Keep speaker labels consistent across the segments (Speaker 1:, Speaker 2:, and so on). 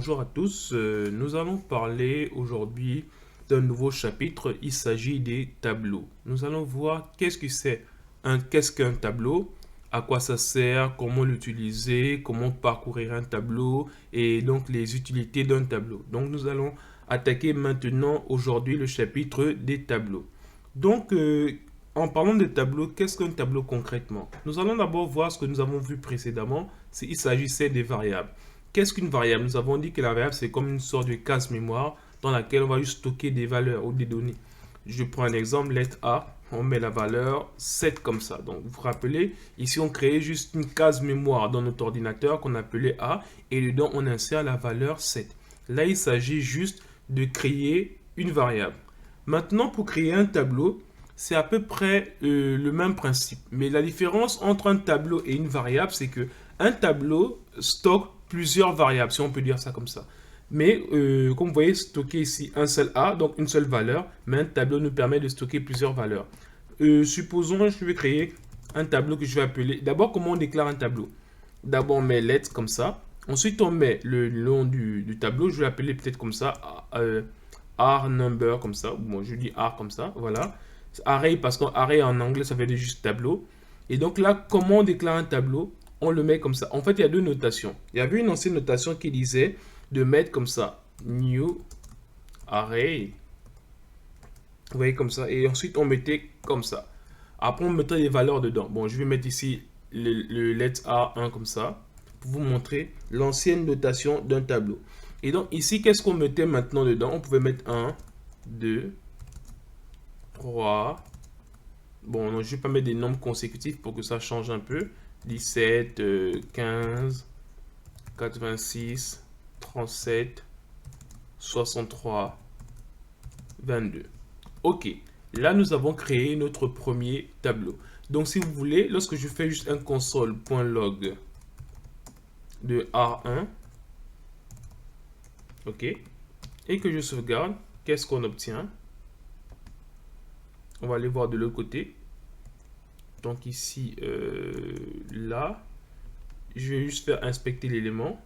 Speaker 1: bonjour à tous. Nous allons parler aujourd'hui d'un nouveau chapitre. Il s'agit des tableaux. Nous allons voir qu'est-ce qu'un tableau, à quoi ça sert, comment l'utiliser, comment parcourir un tableau et donc les utilités d'un tableau. Donc nous allons attaquer maintenant aujourd'hui le chapitre des tableaux. Donc en parlant de tableaux, qu'est-ce qu'un tableau concrètement? Nous allons d'abord voir ce que nous avons vu précédemment. Il s'agissait des variables. Qu'est-ce qu'une variable? Nous avons dit que la variable, c'est comme une sorte de case mémoire dans laquelle on va juste stocker des valeurs ou des données. Je prends un exemple, lettre A, on met la valeur 7 comme ça. Donc, vous vous rappelez, ici, on crée juste une case mémoire dans notre ordinateur qu'on appelait A et dedans, on insère la valeur 7. Là, il s'agit juste de créer une variable. Maintenant, pour créer un tableau, c'est à peu près le même principe. Mais la différence entre un tableau et une variable, c'est que un tableau stocke plusieurs variables, si on peut dire ça comme ça. Mais comme vous voyez, stocker ici un seul A, donc une seule valeur, mais un tableau nous permet de stocker plusieurs valeurs. Supposons, je vais créer un tableau que je vais appeler. D'abord, comment on déclare un tableau? D'abord, on met let's comme ça. Ensuite, on met le nom du tableau. Je vais l'appeler peut-être comme ça, R number comme ça. Bon, je dis R comme ça, voilà. Array, parce qu'array en anglais, ça veut dire juste tableau. Et donc là, comment on déclare un tableau? On le met comme ça. En fait, il y a deux notations. Il y avait une ancienne notation qui disait de mettre comme ça, new array. Vous voyez comme ça. Et ensuite, on mettait comme ça. Après, on mettait les valeurs dedans. Bon, je vais mettre ici le let A1 comme ça, pour vous montrer l'ancienne notation d'un tableau. Et donc, ici, qu'est-ce qu'on mettait maintenant dedans? On pouvait mettre 1, 2, 3. Bon, non, je ne vais pas mettre des nombres consécutifs pour que ça change un peu. 17, 15, 86, 37, 63, 22. Ok, là nous avons créé notre premier tableau. Donc si vous voulez, lorsque je fais juste un console.log de R1, ok, et que je sauvegarde, qu'est-ce qu'on obtient? On va aller voir de l'autre côté. Donc ici, là, je vais juste faire inspecter l'élément.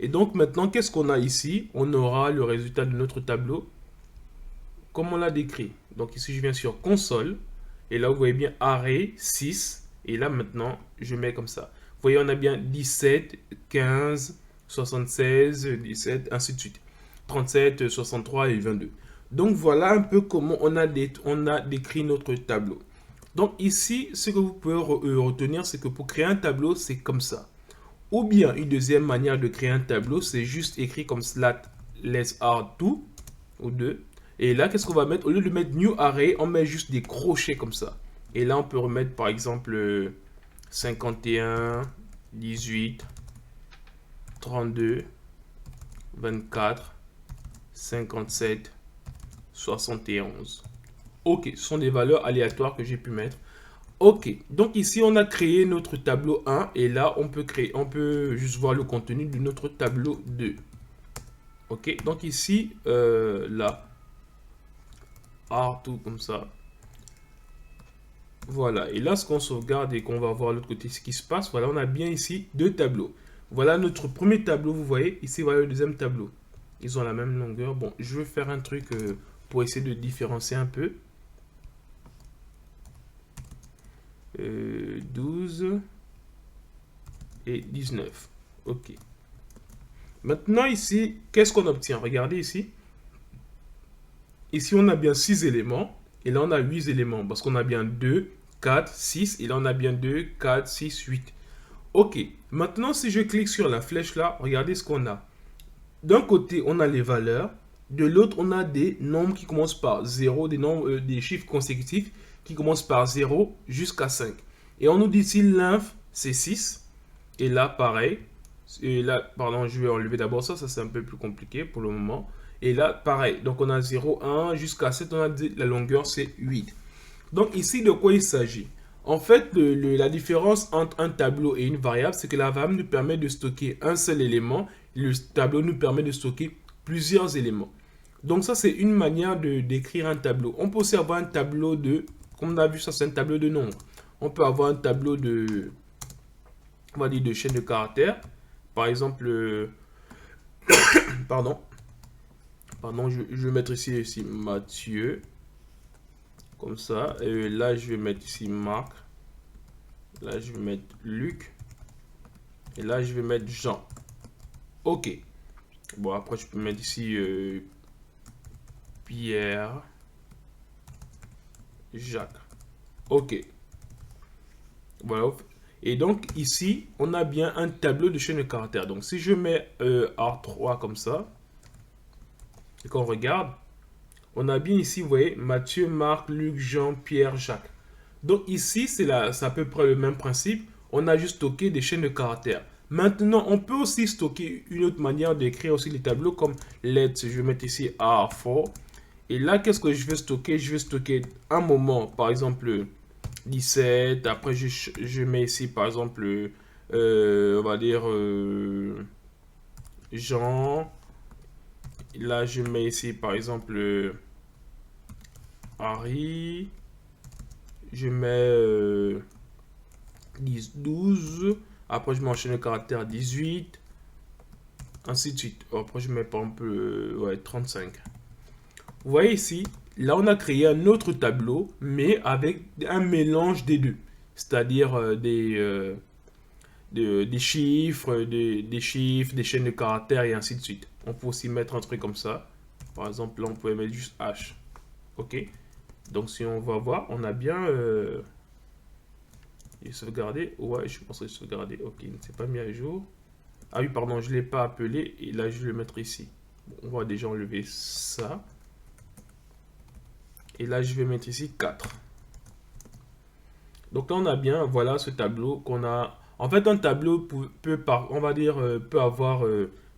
Speaker 1: Et donc maintenant, qu'est-ce qu'on a ici? On aura le résultat de notre tableau comme on l'a décrit. Donc ici, je viens sur console. Et là, vous voyez bien array 6. Et là, maintenant, je mets comme ça. Vous voyez, on a bien 17, 15, 76, 17, ainsi de suite. 37, 63 et 22. Donc voilà un peu comment on a décrit notre tableau. Donc ici, ce que vous pouvez retenir, c'est que pour créer un tableau, c'est comme ça. Ou bien une deuxième manière de créer un tableau, c'est juste écrit comme cela, let's R2 ou 2. Et là, qu'est-ce qu'on va mettre? Au lieu de mettre new array, on met juste des crochets comme ça. Et là, on peut remettre par exemple 51, 18, 32, 24, 57, 71. Ok, ce sont des valeurs aléatoires que j'ai pu mettre. Ok, donc ici on a créé notre tableau 1 et là on peut juste voir le contenu de notre tableau 2. Ok, donc ici, là, R2 comme ça. Voilà, et là ce qu'on sauvegarde et qu'on va voir de l'autre côté ce qui se passe, voilà, on a bien ici deux tableaux. Voilà notre premier tableau, vous voyez, ici voilà le deuxième tableau. Ils ont la même longueur. Bon, je vais faire un truc pour essayer de différencier un peu. 12 et 19. Ok. Maintenant ici, qu'est-ce qu'on obtient? Regardez ici. Ici, on a bien 6 éléments. Et là, on a 8 éléments. Parce qu'on a bien 2, 4, 6. Et là, on a bien 2, 4, 6, 8. Ok. Maintenant, si je clique sur la flèche là, regardez ce qu'on a. D'un côté, on a les valeurs. De l'autre, on a des nombres qui commencent par 0, des chiffres consécutifs qui commencent par 0 jusqu'à 5. Et on nous dit ici l'inf, c'est 6. Et là, pareil. Et là, pardon, je vais enlever d'abord ça. Ça, c'est un peu plus compliqué pour le moment. Et là, pareil. Donc, on a 0, 1 jusqu'à 7. On a dit la longueur, c'est 8. Donc, ici, de quoi il s'agit? En fait, la différence entre un tableau et une variable, c'est que la variable nous permet de stocker un seul élément. Le tableau nous permet de stocker plusieurs éléments. Donc, ça, c'est une manière de d'écrire un tableau. On peut aussi avoir un tableau de, comme on a vu, ça, c'est un tableau de nombres. On peut avoir un tableau de, on va dire, de chaîne de caractères. Par exemple, Pardon. Pardon, je vais mettre ici Mathieu. Comme ça. Et là, je vais mettre ici Marc. Là, je vais mettre Luc. Et là, je vais mettre Jean. OK. Bon, après, je peux mettre ici Pierre. Jacques. OK. Voilà. Et donc, ici, on a bien un tableau de chaîne de caractères. Donc, si je mets R3 comme ça, et qu'on regarde, on a bien ici, vous voyez, Mathieu, Marc, Luc, Jean, Pierre, Jacques. Donc, ici, c'est à peu près le même principe. On a juste stocké des chaînes de caractères. Maintenant, on peut aussi stocker une autre manière d'écrire aussi les tableaux comme let's. Je vais mettre ici R4. Et là, qu'est-ce que je vais stocker? Je vais stocker un moment, par exemple 17. Après, je mets ici, par exemple, on va dire Jean. Là, je mets ici, par exemple, Harry. Je mets 10, 12. Après, je m'enchaîne le caractère 18. Ainsi de suite. Après, je mets par exemple ouais, 35. Vous voyez ici, là, on a créé un autre tableau, mais avec un mélange des deux. C'est-à-dire des chiffres, des chiffres, des chaînes de caractères et ainsi de suite. On peut aussi mettre un truc comme ça. Par exemple, là, on peut mettre juste H. OK. Donc, si on va voir, on a bien... sauvegardé. Ouais, je pense que sauvegarder. OK, il ne s'est pas mis à jour. Ah oui, pardon, je ne l'ai pas appelé. Et là, je vais le mettre ici. Bon, on va déjà enlever ça. Et là, je vais mettre ici 4. Donc là, on a bien, voilà ce tableau qu'on a. En fait, un tableau on va dire, peut avoir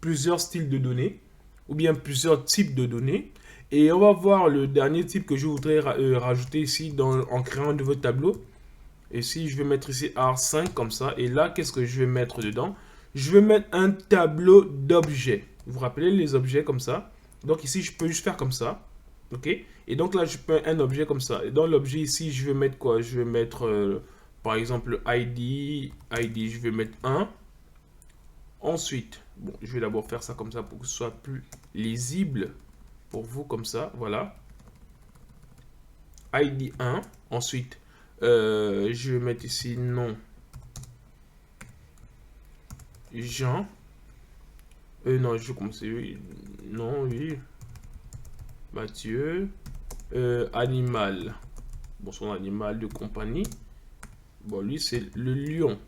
Speaker 1: plusieurs styles de données ou bien plusieurs types de données. Et on va voir le dernier type que je voudrais rajouter ici en créant un nouveau tableau. Et si je vais mettre ici R5 comme ça, et là, qu'est-ce que je vais mettre dedans? Je vais mettre un tableau d'objets. Vous vous rappelez les objets comme ça? Donc ici, je peux juste faire comme ça. OK? Et donc là, je peux un objet comme ça. Et dans l'objet ici, je vais mettre quoi? Je vais mettre, par exemple, ID. ID, je vais mettre 1. Ensuite, bon, je vais d'abord faire ça comme ça pour que ce soit plus lisible pour vous comme ça. Voilà. ID 1. Ensuite, je vais mettre ici nom. Jean. Non, je vais commencer. Non, oui. Mathieu. Animal. Bon, son animal de compagnie. Bon, lui, c'est le lion.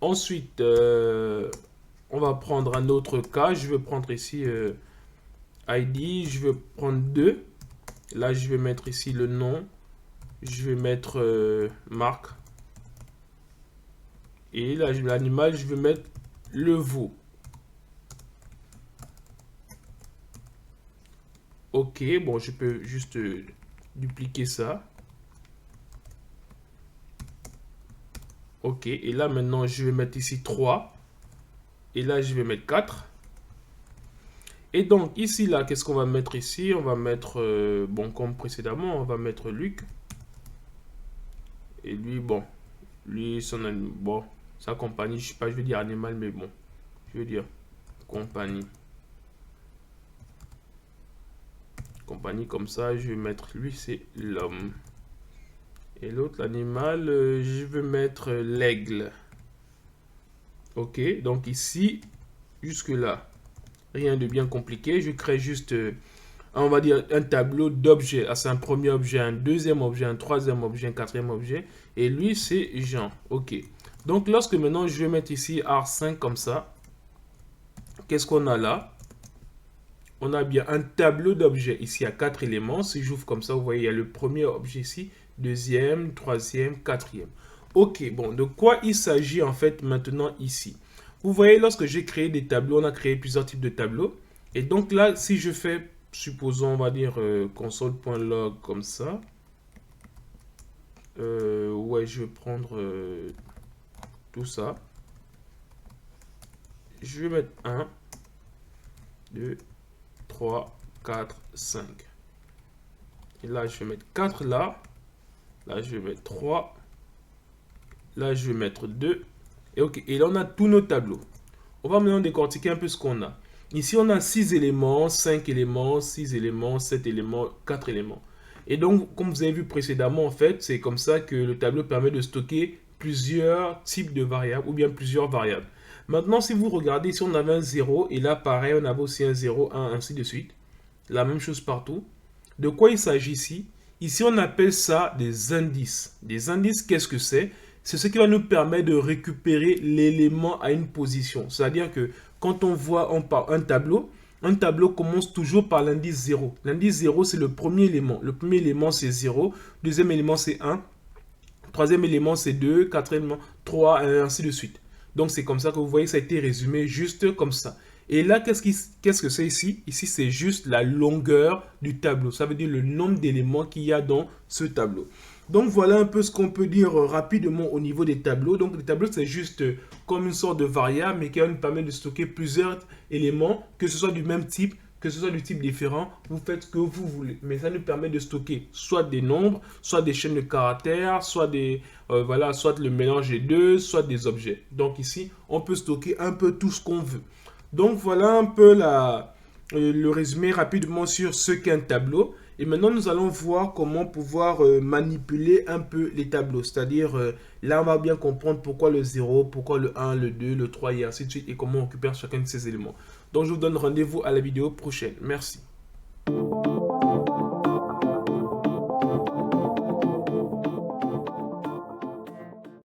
Speaker 1: Ensuite, on va prendre un autre cas. Je vais prendre ici ID. Je vais prendre 2. Là, je vais mettre ici le nom. Je vais mettre Marc. Et là, l'animal, je vais mettre le veau. OK, bon, je peux juste dupliquer ça. OK, et là, maintenant, je vais mettre ici 3. Et là, je vais mettre 4. Et donc, ici, là, qu'est-ce qu'on va mettre ici? On va mettre, bon, comme précédemment, on va mettre Luc. Et lui, bon, lui, bon, sa compagnie, je sais pas, je vais dire animal, mais bon, je veux dire compagnie. Compagnie comme ça, je vais mettre lui, c'est l'homme. Et l'autre, l'animal, je vais mettre l'aigle. OK, donc ici, jusque là, rien de bien compliqué. Je crée juste, on va dire, un tableau d'objets. Ah, c'est un premier objet, un deuxième objet, un troisième objet, un quatrième objet. Et lui, c'est Jean. OK. Donc, lorsque maintenant, je vais mettre ici R5 comme ça, qu'est-ce qu'on a là? On a bien un tableau d'objets. Ici, il y a 4 éléments. Si j'ouvre comme ça, vous voyez, il y a le premier objet ici, deuxième, troisième, quatrième. OK, bon, de quoi il s'agit en fait maintenant ici? Vous voyez, lorsque j'ai créé des tableaux, on a créé plusieurs types de tableaux. Et donc là, si je fais, supposons, on va dire console.log comme ça. Ouais, je vais prendre tout ça. Je vais mettre 1, 2, 3, 4, 5. Et là, je vais mettre 4 là. Là, je vais mettre 3. Là, je vais mettre 2. Et OK. Et là, on a tous nos tableaux. On va maintenant décortiquer un peu ce qu'on a. Ici, on a 6 éléments, 5 éléments, 6 éléments, 7 éléments, 4 éléments. Et donc, comme vous avez vu précédemment, en fait, c'est comme ça que le tableau permet de stocker plusieurs types de variables ou bien plusieurs variables. Maintenant, si vous regardez, si on avait un 0, et là, pareil, on avait aussi un 0, 1, ainsi de suite. La même chose partout. De quoi il s'agit ici? Ici, on appelle ça des indices. Des indices, qu'est-ce que c'est? C'est ce qui va nous permettre de récupérer l'élément à une position. C'est-à-dire que quand on voit un tableau commence toujours par l'indice 0. L'indice 0, c'est le premier élément. Le premier élément, c'est 0. Deuxième élément, c'est 1. Troisième élément, c'est 2. Quatrième élément, 3, et ainsi de suite. Donc, c'est comme ça que vous voyez, ça a été résumé juste comme ça. Et là, qu'est-ce que c'est ici? Ici, c'est juste la longueur du tableau. Ça veut dire le nombre d'éléments qu'il y a dans ce tableau. Donc, voilà un peu ce qu'on peut dire rapidement au niveau des tableaux. Donc, les tableaux, c'est juste comme une sorte de variable, mais qui va nous permettre de stocker plusieurs éléments, que ce soit du même type, que ce soit du type différent, vous faites ce que vous voulez. Mais ça nous permet de stocker soit des nombres, soit des chaînes de caractères, soit voilà, soit le mélange des deux, soit des objets. Donc ici, on peut stocker un peu tout ce qu'on veut. Donc voilà un peu le résumé rapidement sur ce qu'est un tableau. Et maintenant, nous allons voir comment pouvoir manipuler un peu les tableaux. C'est-à-dire, là, on va bien comprendre pourquoi le 0, pourquoi le 1, le 2, le 3 et ainsi de suite. Et comment on récupère chacun de ces éléments. Donc, je vous donne rendez-vous à la vidéo prochaine. Merci.